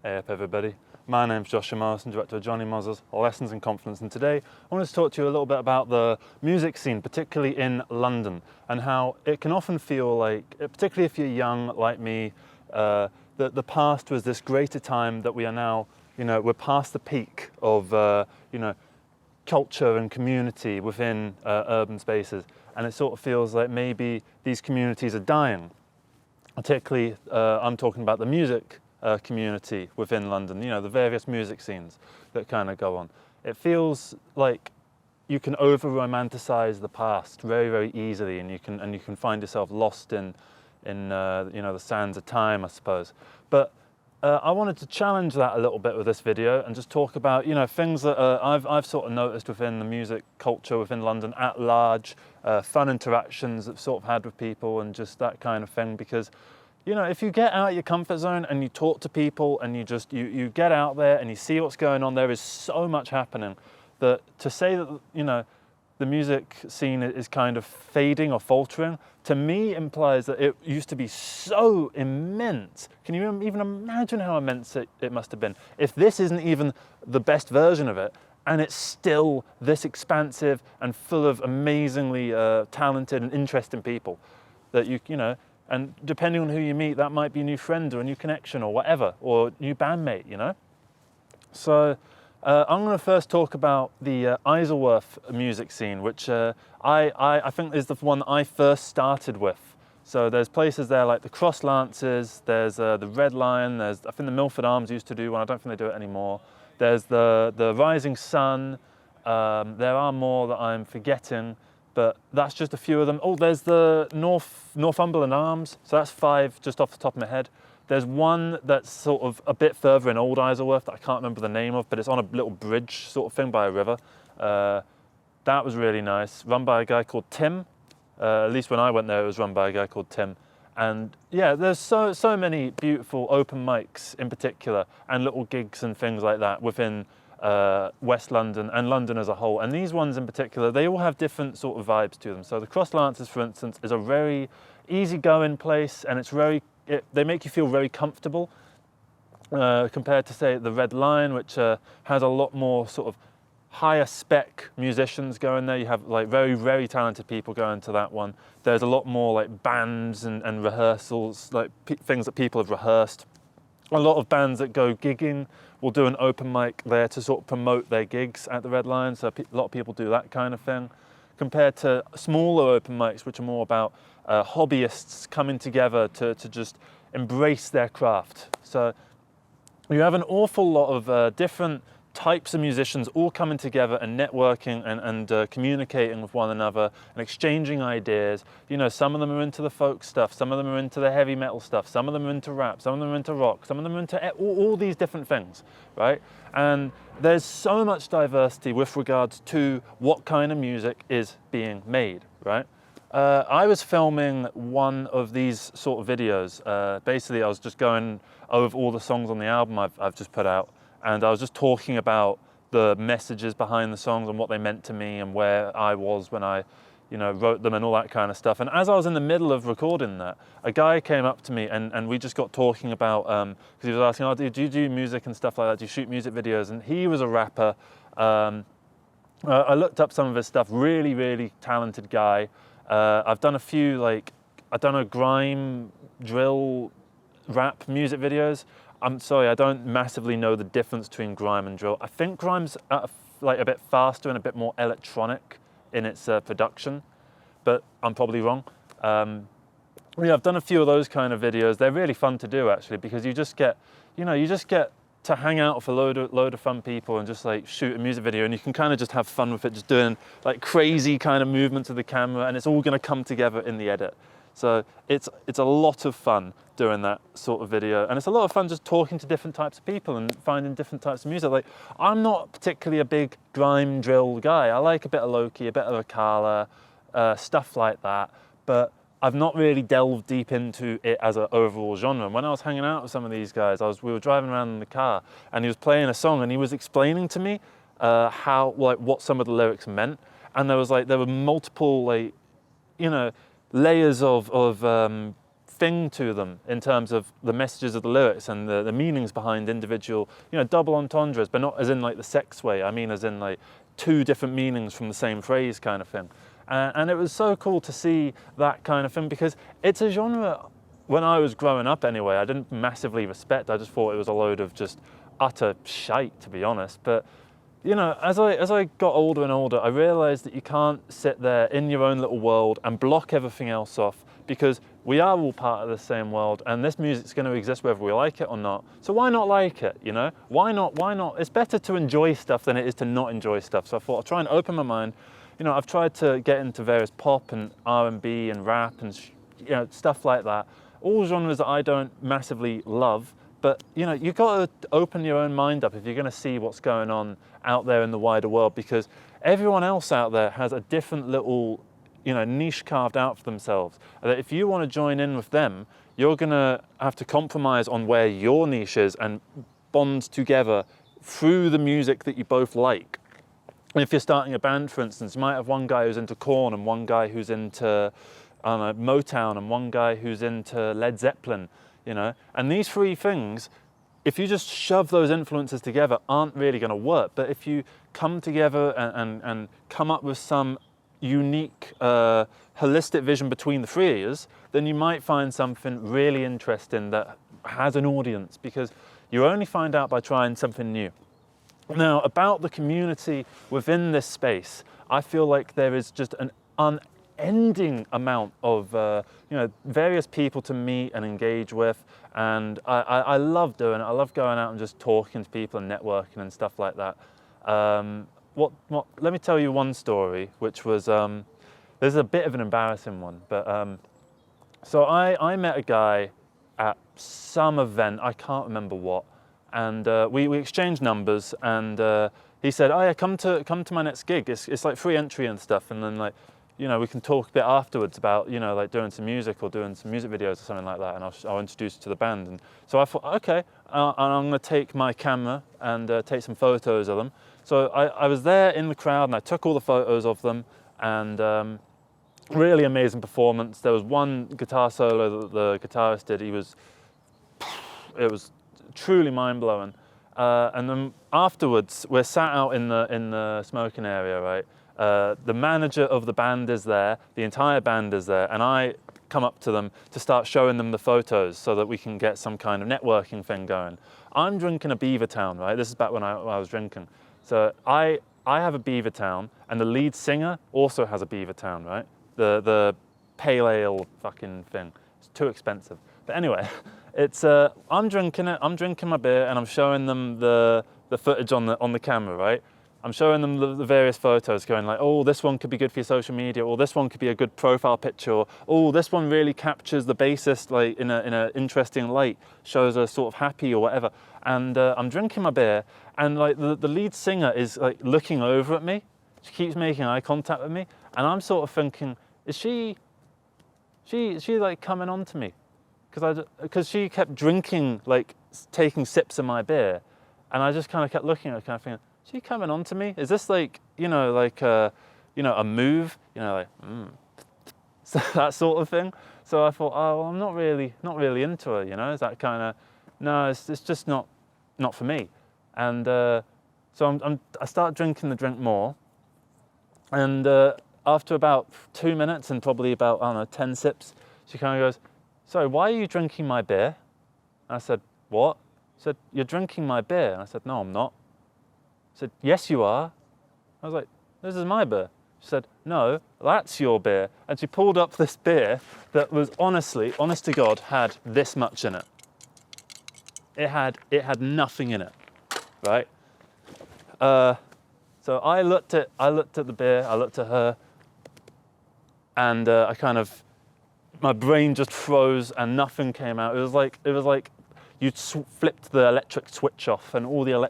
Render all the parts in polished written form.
Hey up everybody, my name's Joshua Morrison, director of Johnny Moz's Lessons in Confidence, and today I want to talk to you a little bit about the music scene, particularly in London, and how it can often feel like, particularly if you're young like me, that the past was this greater time that we are now, we're past the peak of, culture and community within urban spaces, and it sort of feels like maybe these communities are dying. Particularly, I'm talking about the music community within London, the various music scenes that kind of go on. It feels like you can over-romanticize the past very, very easily, and you can find yourself lost in the sands of time, I suppose. But I wanted to challenge that a little bit with this video and just talk about things that I've sort of noticed within the music culture within London at large, fun interactions that I've sort of had with people and just that kind of thing. Because if you get out of your comfort zone and you talk to people and you get out there and you see what's going on, there is so much happening that to say that the music scene is kind of fading or faltering, to me implies that it used to be so immense. Can you even imagine how immense it must have been? If this isn't even the best version of it, and it's still this expansive and full of amazingly talented and interesting people that and depending on who you meet, that might be a new friend or a new connection or whatever, or new bandmate, So I'm going to first talk about the Isleworth music scene, which I think is the one that I first started with. So there's places there like the Cross Lances, there's the Red Lion, I think the Milford Arms used to do one, I don't think they do it anymore. There's the Rising Sun, there are more that I'm forgetting, but that's just a few of them. Oh, there's the Northumberland Arms, so that's 5 just off the top of my head. There's one that's sort of a bit further in Old Isleworth that I can't remember the name of, but it's on a little bridge sort of thing by a river. That was really nice, run by a guy called Tim. At least when I went there, it was run by a guy called Tim. And yeah, there's so many beautiful open mics in particular, and little gigs and things like that within West London and London as a whole. And these ones in particular, they all have different sort of vibes to them. So the Cross Lances, for instance, is a very easygoing place, and they make you feel very comfortable compared to, say, the Red Lion, which has a lot more sort of higher spec musicians going there. You have like very, very talented people going to that one. There's a lot more like bands and rehearsals, like things that people have rehearsed. A lot of bands that go gigging will do an open mic there to sort of promote their gigs at the Red Lion. So a lot of people do that kind of thing, compared to smaller open mics, which are more about hobbyists coming together to just embrace their craft. So you have an awful lot of different types of musicians all coming together and networking and communicating with one another and exchanging ideas. Some of them are into the folk stuff, some of them are into the heavy metal stuff, some of them are into rap, some of them are into rock, some of them are into all these different things, right? And there's so much diversity with regards to what kind of music is being made, right? I was filming one of these sort of videos. Basically, I was just going over all the songs on the album I've just put out, and I was just talking about the messages behind the songs and what they meant to me and where I was when I, wrote them and all that kind of stuff. And as I was in the middle of recording that, a guy came up to me and we just got talking about, because he was asking, oh, do you do music and stuff like that? Do you shoot music videos? And he was a rapper. I looked up some of his stuff, really, really talented guy. I've done a few, grime, drill, rap music videos. I'm sorry, I don't massively know the difference between grime and drill. I think grime's a bit faster and a bit more electronic in its production, but I'm probably wrong. I've done a few of those kind of videos. They're really fun to do actually, because you just get to hang out with a load of fun people and just like shoot a music video, and you can kind of just have fun with it, just doing like crazy kind of movements of the camera, and it's all going to come together in the edit. So it's a lot of fun doing that sort of video, and it's a lot of fun just talking to different types of people and finding different types of music. Like, I'm not particularly a big grime drill guy. I like a bit of Loki, a bit of Akala, stuff like that, but I've not really delved deep into it as an overall genre. And when I was hanging out with some of these guys, we were driving around in the car, and he was playing a song, and he was explaining to me what some of the lyrics meant, and there were multiple layers of thing to them in terms of the messages of the lyrics and the meanings behind individual, double entendres, but not as in like the sex way. I mean as in like two different meanings from the same phrase kind of thing. And it was so cool to see that kind of thing, because it's a genre, when I was growing up anyway, I didn't massively respect. I just thought it was a load of just utter shite, to be honest. But as I got older and older, I realized that you can't sit there in your own little world and block everything else off, because we are all part of the same world, and this music's going to exist whether we like it or not. So why not like it, Why not? It's better to enjoy stuff than it is to not enjoy stuff. So I thought I'll try and open my mind. I've tried to get into various pop and R&B and rap and stuff like that. All genres that I don't massively love, but you've got to open your own mind up if you're going to see what's going on out there in the wider world, because everyone else out there has a different little niche carved out for themselves. That if you want to join in with them, you're going to have to compromise on where your niche is and bond together through the music that you both like. And if you're starting a band, for instance, you might have one guy who's into Korn and one guy who's into Motown and one guy who's into Led Zeppelin, And these three things, if you just shove those influences together, aren't really going to work. But if you come together and come up with some unique, holistic vision between the three of you, then you might find something really interesting that has an audience, because you only find out by trying something new. Now, about the community within this space, I feel like there is just an unending amount of various people to meet and engage with, and I love doing it. I love going out and just talking to people and networking and stuff like that. Let me tell you one story, which was this is a bit of an embarrassing one, but so I met a guy at some event, I can't remember what, and we exchanged numbers, and he said, "Oh yeah, come to my next gig. It's like free entry and stuff, and then like, we can talk a bit afterwards about, like doing some music or doing some music videos or something like that, and I'll introduce you to the band." And so I thought, okay, and I'm going to take my camera and take some photos of them. So I was there in the crowd, and I took all the photos of them, and really amazing performance. There was one guitar solo that the guitarist did. It was truly mind-blowing. And then afterwards, we're sat out in the smoking area, right? The manager of the band is there, the entire band is there, and I come up to them to start showing them the photos so that we can get some kind of networking thing going. I'm drinking a Beavertown, right? This is back when I was drinking. So I have a Beavertown, and the lead singer also has a Beavertown, right? The pale ale fucking thing. It's too expensive. But anyway, it's I'm drinking it. I'm drinking my beer, and I'm showing them the footage on the camera, right? I'm showing them the various photos, going like, oh, this one could be good for your social media, or this one could be a good profile picture, or oh, this one really captures the bassist like in a interesting light, shows her sort of happy or whatever. And I'm drinking my beer, and like the lead singer is like looking over at me. She keeps making eye contact with me, and I'm sort of thinking, is she like coming on to me? Because she kept drinking, like taking sips of my beer, and I just kind of kept looking at her, kind of thinking, is she coming on to me? Is this like, like a move? So that sort of thing. So I thought, oh, well, I'm not really into her, Is that kind of, no, it's just not for me. And so I start drinking the drink more, and after about 2 minutes and probably about, I don't know, 10 sips, she kind of goes, "Sorry, why are you drinking my beer?" And I said, "What?" She said, "You're drinking my beer." And I said, "No, I'm not." I said, "Yes, you are." I was like, "This is my beer." She said, "No, that's your beer." And she pulled up this beer that was honest to God, had this much in it. It had nothing in it, right? So I looked at the beer, I looked at her, and my brain just froze and nothing came out. It was like you'd flipped the electric switch off, and all the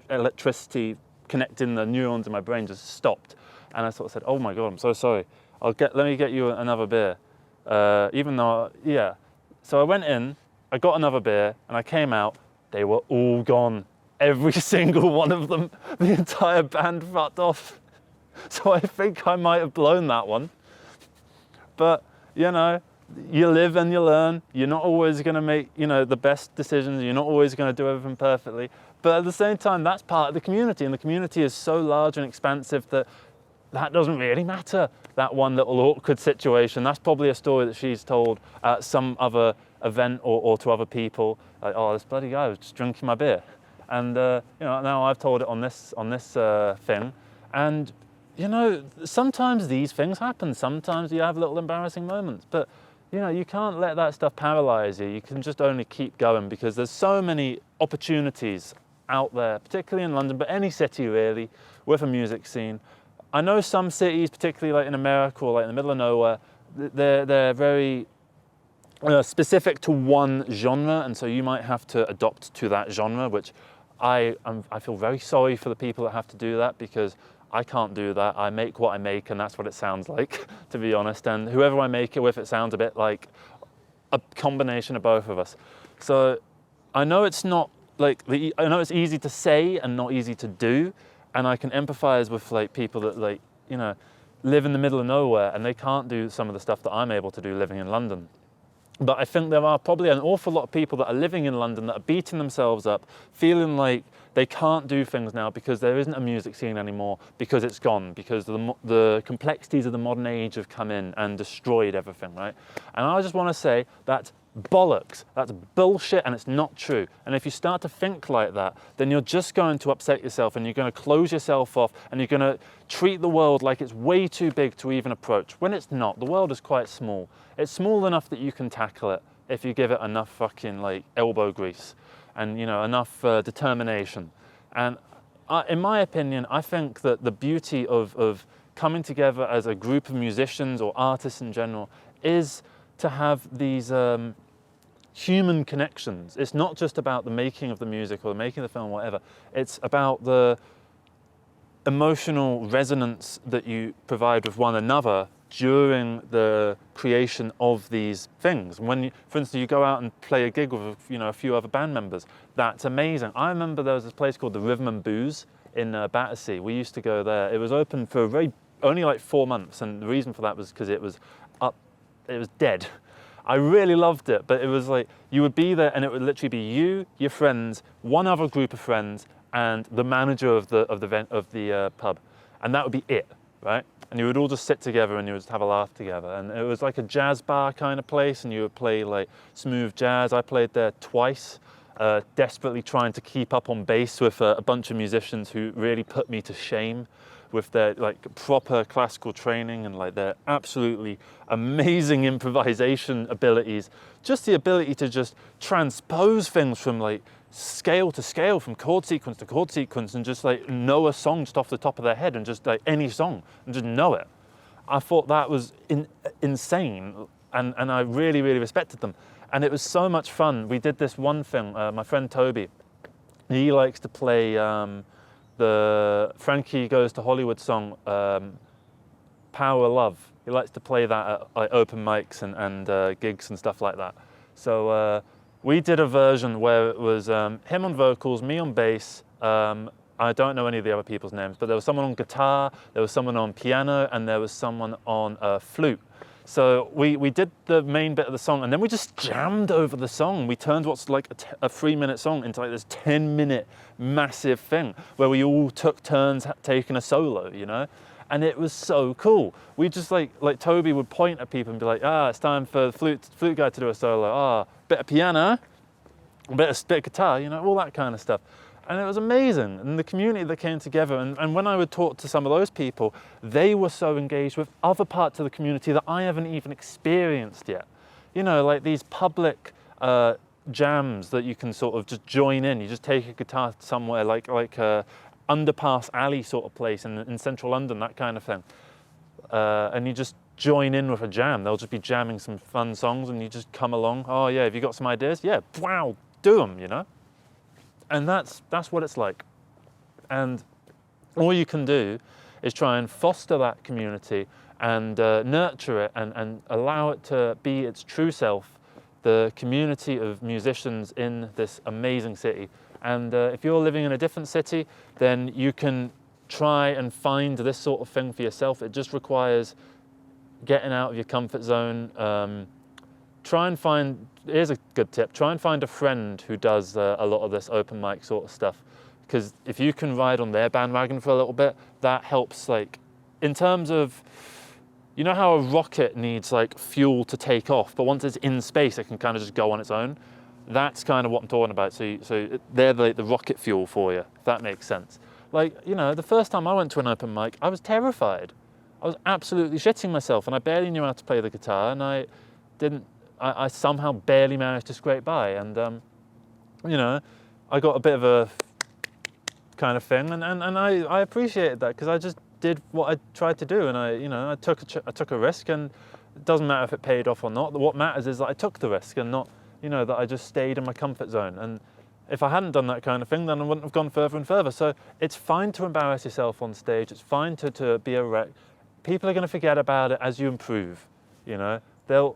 electricity connecting the neurons in my brain just stopped. And I sort of said, "Oh my God, I'm so sorry. Let me get you another beer." So I went in, I got another beer, and I came out. They were all gone. Every single one of them. The entire band fucked off. So I think I might have blown that one. But, you live and you learn. You're not always going to make, the best decisions. You're not always going to do everything perfectly. But at the same time, that's part of the community, and the community is so large and expansive that doesn't really matter. That one little awkward situation, that's probably a story that she's told at some other event or to other people. Like, oh, this bloody guy was just drinking my beer. And, now I've told it on this thing. And, sometimes these things happen. Sometimes you have little embarrassing moments. But, you can't let that stuff paralyze you. You can just only keep going, because there's so many opportunities out there, particularly in London, but any city really, with a music scene. I know some cities, particularly like in America or like in the middle of nowhere, they're very specific to one genre, and so you might have to adopt to that genre, which I feel very sorry for the people that have to do that, because I can't do that. I make what I make, and that's what it sounds like, to be honest. And whoever I make it with, it sounds a bit like a combination of both of us. So I know it's not like I know it's easy to say and not easy to do. And I can empathize with like people that live in the middle of nowhere and they can't do some of the stuff that I'm able to do living in London. But I think there are probably an awful lot of people that are living in London that are beating themselves up, feeling like they can't do things now because there isn't a music scene anymore, because it's gone, because the complexities of the modern age have come in and destroyed everything, right? And I just want to say that's bollocks. That's bullshit, and it's not true. And if you start to think like that, then you're just going to upset yourself, and you're going to close yourself off, and you're going to treat the world like it's way too big to even approach, when it's not. The world is quite small. It's small enough that you can tackle it if you give it enough fucking elbow grease and enough determination. And in my opinion, I think that the beauty of coming together as a group of musicians or artists in general is to have these human connections. It's not just about the making of the music or the making of the film or whatever. It's about the emotional resonance that you provide with one another during the creation of these things. When, for instance, you go out and play a gig with a few other band members, that's amazing. I remember there was this place called the Rhythm and Booze in Battersea. We used to go there. It was open for only like 4 months, and the reason for that was because it was dead. I really loved it, but it was like you would be there and it would literally be you, your friends, one other group of friends, and the manager of the pub, and that would be it, right? And you would all just sit together and you would just have a laugh together. And it was like a jazz bar kind of place, and you would play like smooth jazz. I played there twice, desperately trying to keep up on bass with a bunch of musicians who really put me to shame with their proper classical training and their absolutely amazing improvisation abilities. Just the ability to just transpose things from scale to scale, from chord sequence to chord sequence, and just know a song just off the top of their head, and just any song and just know it. I thought that was insane, and I really, really respected them. And it was so much fun. We did this one thing, my friend Toby, he likes to play the Frankie Goes to Hollywood song, Power of Love. He likes to play that at open mics and gigs and stuff like that. So we did a version where it was him on vocals, me on bass. I don't know any of the other people's names, but there was someone on guitar, there was someone on piano, and there was someone on flute. So we did the main bit of the song, and then we just jammed over the song. We turned what's a 3-minute song into this 10-minute massive thing where we all took turns taking a solo, And it was so cool. We just like Toby would point at people and be like, it's time for the flute guy to do a solo. Bit of piano, bit of guitar, all that kind of stuff. And it was amazing. And the community that came together, and when I would talk to some of those people, they were so engaged with other parts of the community that I haven't even experienced yet. These public jams that you can sort of just join in. You just take a guitar somewhere like a underpass alley sort of place in central London, that kind of thing. And you just join in with a jam. They'll just be jamming some fun songs, and you just come along. Oh yeah, have you got some ideas? Yeah, wow, do them, And that's what it's like. And all you can do is try and foster that community and nurture it and allow it to be its true self, the community of musicians in this amazing city. And if you're living in a different city, then you can try and find this sort of thing for yourself. It just requires getting out of your comfort zone, try and find, here's a good tip, try and find a friend who does a lot of this open mic sort of stuff. Because if you can ride on their bandwagon for a little bit, that helps, like, in terms of, you know how a rocket needs like fuel to take off, but once it's in space, it can kind of just go on its own. That's kind of what I'm talking about. So they're like the rocket fuel for you, if that makes sense. Like, you know, the first time I went to an open mic, I was terrified. I was absolutely shitting myself, and I barely knew how to play the guitar, and I somehow barely managed to scrape by. And, you know, I got a bit of a kind of thing, and I appreciated that, because I just did what I tried to do, and I took a risk, and it doesn't matter if it paid off or not. What matters is that I took the risk, and not, you know, that I just stayed in my comfort zone. And if I hadn't done that kind of thing, then I wouldn't have gone further and further. So it's fine to embarrass yourself on stage. It's fine to be a wreck. People are going to forget about it as you improve, you know. They'll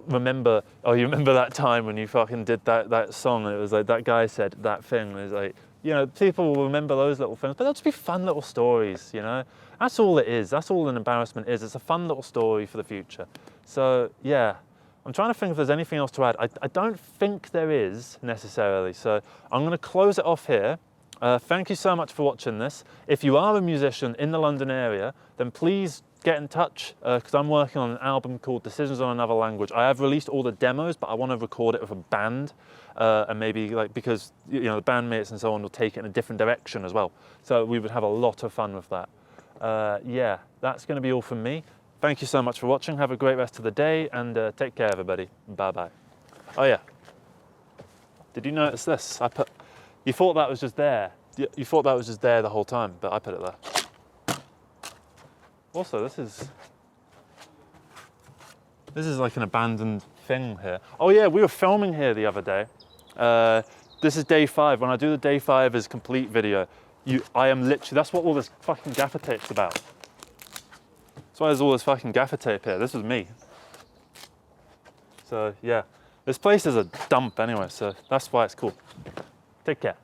remember, oh, you remember that time when you fucking did that song, and it was like that guy said that thing, and it's like, you know, people will remember those little things, but they'll just be fun little stories, you know. That's all it is. That's all an embarrassment is. It's a fun little story for the future. So yeah, I'm trying to think if there's anything else to add. I don't think there is necessarily. So I'm going to close it off here. Thank you so much for watching this. If you are a musician in the London area, then please get in touch, because I'm working on an album called Decisions on Another Language. I have released all the demos, but I want to record it with a band, and maybe, like, because, you know, the bandmates and so on will take it in a different direction as well. So we would have a lot of fun with that. Yeah, that's going to be all from me. Thank you so much for watching. Have a great rest of the day, and take care, everybody. Bye-bye. Oh yeah, did you notice this? You thought that was just there. You thought that was just there the whole time, but I put it there. Also, this is like an abandoned thing here. Oh yeah, we were filming here the other day. This is day 5. When I do the day 5 as complete video, I am literally, that's what all this fucking gaffer tape's about. That's why there's all this fucking gaffer tape here. This was me. So yeah, this place is a dump anyway, so that's why it's cool. Take care.